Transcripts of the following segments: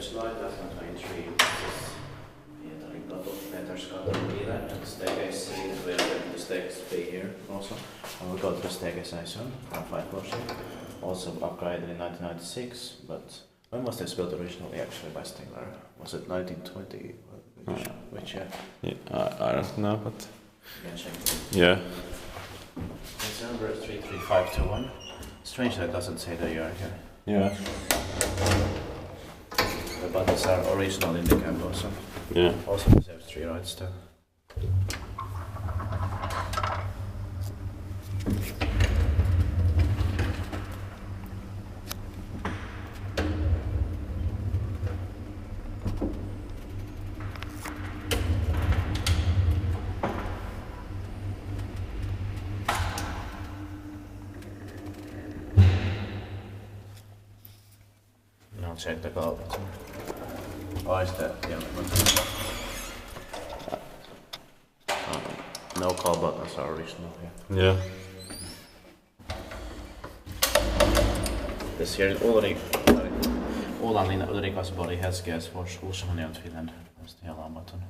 July 2023. Pietarinkatu, Pietarinkatu, and the staircase C, we have the staircase B here also. And we got the staircase I soon, on 5 floors here. Also upgraded in 1996, but when was this built originally actually by Stigler? Was it 1920? Which year? Yeah, I don't know, but... You can check. Yeah. It's number 33521. Strange that it doesn't say the year here. Yeah. The buttons are original in the cab also. Yeah. Also the have 3 rides too. I'll check the call button. Oh, is that the only button? No call buttons are original here. Yeah. This here is Ulrika's body has gas for Solution and Finland. That's the alarm button.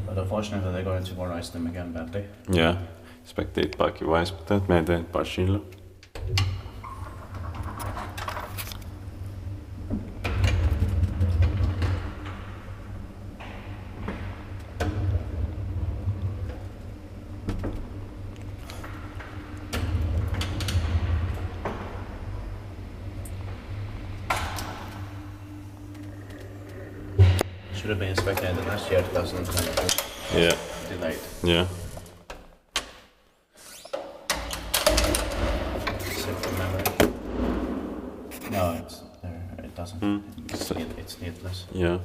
But unfortunately they're going to modernize them again badly. Yeah. Expected paikkivaisputeet meitä Pashilla. Should have been inspected last year, 2022. Yeah. Delayed. Yeah. No, it's there. It doesn't. It's needless. Yeah.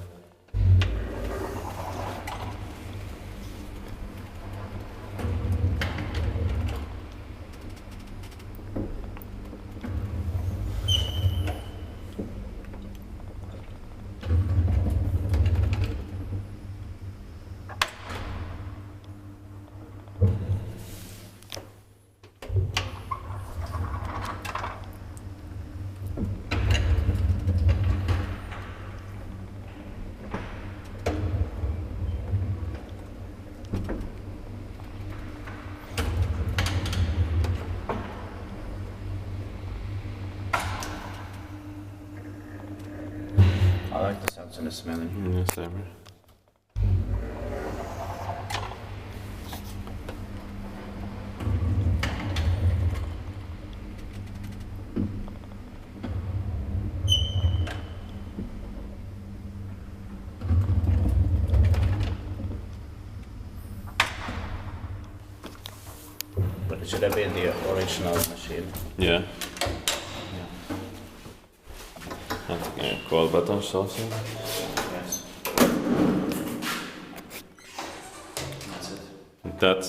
I like the sounds and the smelling. Yeah, same. But it should have been the original machine. Yeah. I think I call buttons also. Yes. That's it. That's